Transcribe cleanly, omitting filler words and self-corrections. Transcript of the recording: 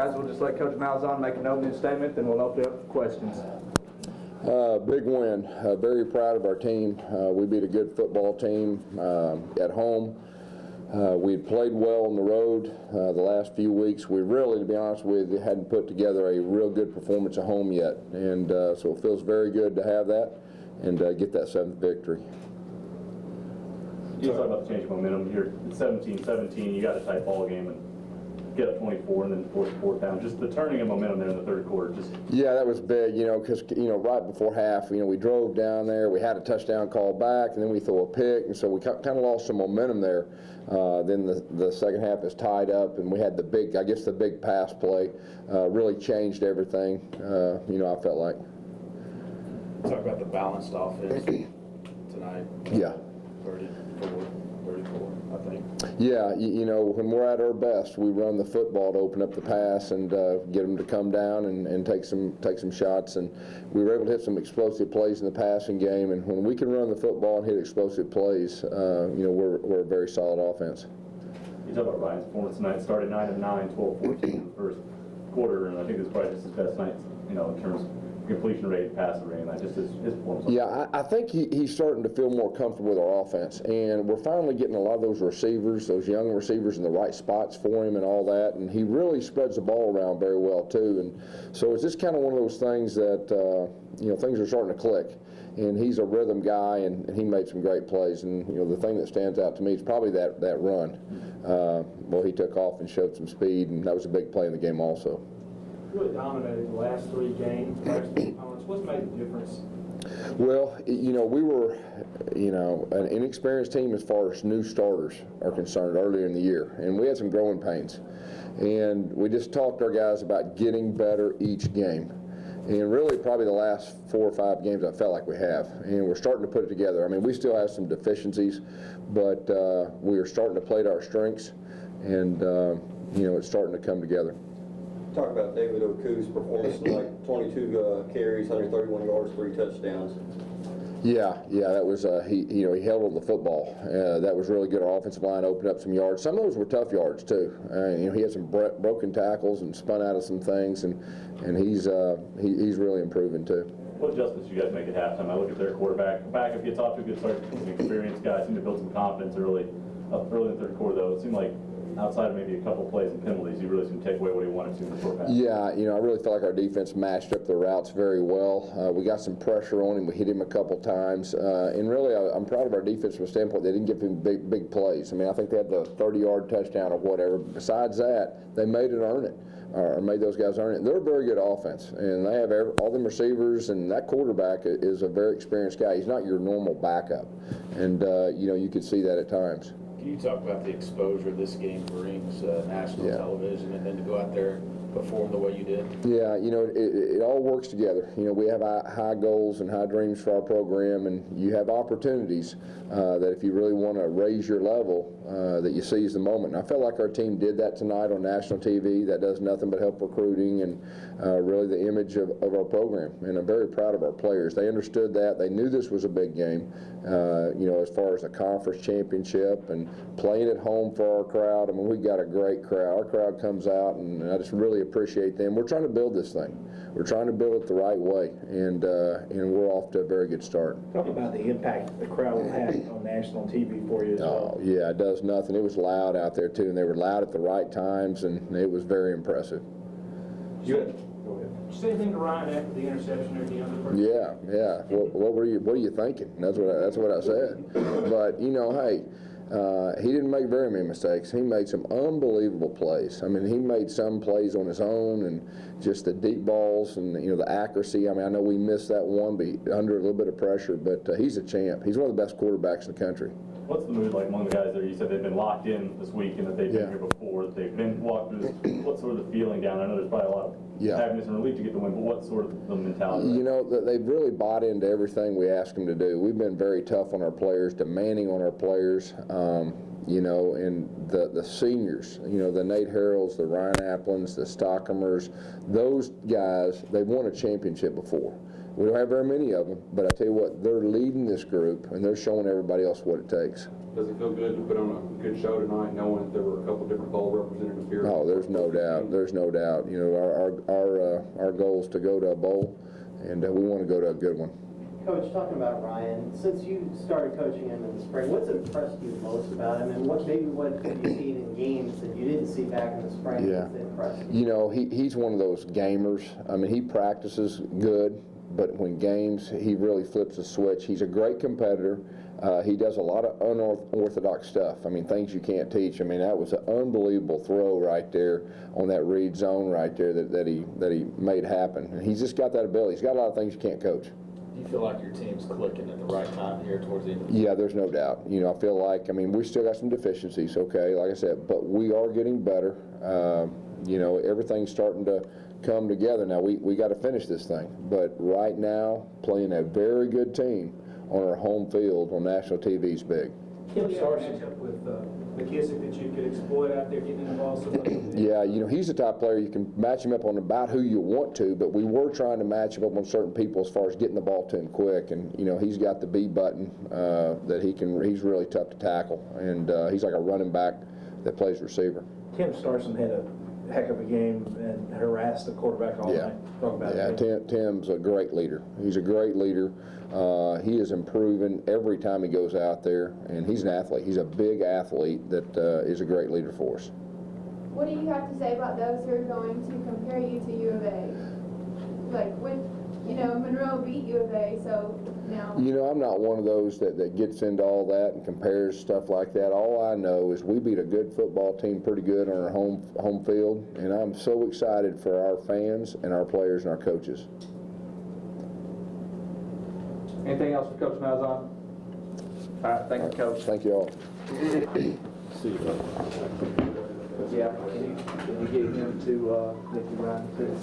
Guys, we'll just let Coach Malzahn make an opening statement, then we'll open it up for questions. Big win. Very proud of our team. We beat a good football team at home. We played well on the road the last few weeks. We really, to be honest with you, hadn't put together a real good performance at home yet. And so it feels very good to have that and get that 7th victory. You talk about the change of momentum here. It's 17-17. You got a tight ball game and get up 24 and then force the 4th down. Just the turning of momentum there in the 3rd quarter. Yeah, that was big, because, right before half, we drove down there. We had a touchdown call back, and then we threw a pick, and so we kind of lost some momentum there. Then the second half is tied up, and we had the big pass play really changed everything, I felt like. Talk about the balanced offense tonight. Yeah. 34, I think. Yeah, when we're at our best, we run the football to open up the pass and get them to come down and take some shots. And we were able to hit some explosive plays in the passing game. And when we can run the football and hit explosive plays, we're a very solid offense. You talk about Ryan's performance tonight. Started 9 of 9, 12-14 in the 1st quarter, and I think this is probably just his best night, in terms of completion rate, passing rate, and that just his performance. Yeah, I think he's starting to feel more comfortable with our offense, and we're finally getting a lot of those receivers, those young receivers in the right spots for him and all that, and he really spreads the ball around very well too. And so it's just kind of one of those things that things are starting to click, and he's a rhythm guy, and he made some great plays. And the thing that stands out to me is probably that run. He took off and showed some speed, and that was a big play in the game also. Really dominated the last 3 games. What's made the difference? Well, we were, an inexperienced team as far as new starters are concerned earlier in the year, and we had some growing pains. And we just talked to our guys about getting better each game. And really probably the last 4 or 5 games I felt like we have. And we're starting to put it together. I mean, we still have some deficiencies, but we are starting to play to our strengths, and, it's starting to come together. Talk about David Oku's performance tonight. 22 carries, 131 yards, 3 touchdowns. Yeah, that was he held on the football. That was really good. Our offensive line opened up some yards. Some of those were tough yards too. He had some broken tackles and spun out of some things, and he's really improving too. What adjustments you guys make at halftime? I look at their quarterback. Backup gets off to a good start. Some experienced guys seem to build some confidence early in the 3rd quarter, though. It seemed like outside of maybe a couple plays and penalties, he really seemed to take away what he wanted to in the short pass. Yeah, I really felt like our defense matched up the routes very well. We got some pressure on him. We hit him a couple times. And really, I'm proud of our defense from a standpoint. They didn't give him big plays. I mean, I think they had the 30-yard touchdown or whatever. Besides that, they made it earn it, or made those guys earn it. They're a very good offense, and they have all them receivers, and that quarterback is a very experienced guy. He's not your normal backup, and you could see that at times. Can you talk about the exposure this game brings national television, and then to go out there and perform the way you did? Yeah, it all works together. We have high goals and high dreams for our program, and you have opportunities that if you really want to raise your level, that you seize the moment. And I felt like our team did that tonight on national TV. That does nothing but help recruiting and really the image of our program. And I'm very proud of our players. They understood that. They knew this was a big game, as far as a conference championship and playing at home for our crowd. I mean, we've got a great crowd. Our crowd comes out, and I just really appreciate them. We're trying to build this thing. We're trying to build it the right way, and we're off to a very good start. Talk about the impact the crowd will have on national TV for you as well. Oh, yeah, it does nothing. It was loud out there, too, and they were loud at the right times, and it was very impressive. Go ahead. Did you say anything to Ryan after the interception or the other person? Yeah. What are you thinking? That's what I said. But hey. He didn't make very many mistakes. He made some unbelievable plays. I mean, he made some plays on his own, and just the deep balls and the accuracy. I mean, I know we missed that one, but under a little bit of pressure. But he's a champ. He's one of the best quarterbacks in the country. What's the mood like among the guys there? You said they've been locked in this week and that they've been here before, that they've been walked through this. What's sort of the feeling down? I know there's probably a lot of happiness and relief to get the win, but what's sort of the mentality? They've really bought into everything we ask them to do. We've been very tough on our players, demanding on our players. And the seniors, the Nate Harrells, the Ryan Applins, the Stockhams, those guys, they've won a championship before. We don't have very many of them, but I tell you what, they're leading this group, and they're showing everybody else what it takes. Does it feel good to put on a good show tonight, knowing that there were a couple different bowl representatives here? Oh, there's no doubt. There's no doubt. You know, our goal is to go to a bowl, and we want to go to a good one. Coach, talking about Ryan, since you started coaching him in the spring, what's impressed you most about him, and what have you seen in games that you didn't see back in the spring Yeah. that impressed you? You know, he's one of those gamers. I mean, he practices good, but when games, he really flips a switch. He's a great competitor. He does a lot of unorthodox stuff. I mean, things you can't teach. I mean, that was an unbelievable throw right there on that read zone right there that he made happen. And he's just got that ability. He's got a lot of things you can't coach. Do you feel like your team's clicking at the right time here towards the end of the Yeah, there's no doubt. You know, I feel like, I mean, we still got some deficiencies, okay, like I said, but we are getting better. You know, everything's starting to come together. Now, we got to finish this thing, but right now, playing a very good team on our home field on national TV is big. Kim Sarson match up with McKissick that you could exploit out there, getting the ball so much. Yeah, you know, he's the type of player you can match him up on about who you want to, but we were trying to match him up on certain people as far as getting the ball to him quick, and, you know, he's got the B button that he's really tough to tackle, and he's like a running back that plays receiver. Kim Sarson had a heck of a game and harassed the quarterback all Yeah. night. Talk about Yeah, it. Tim's a great leader. He's a great leader. He is improving every time he goes out there, and he's an athlete. He's a big athlete that is a great leader for us. What do you have to say about those who are going to compare you to U of A? Like, when, you know, Monroe beat U of A, so now... You know, I'm not one of those that gets into all that and compares stuff like that. All I know is we beat a good football team pretty good on our home field, and I'm so excited for our fans and our players and our coaches. Anything else for Coach Malzahn? All right, thank you, Coach. Thank you all. Yeah, can you get him to Nicky Ryan, please?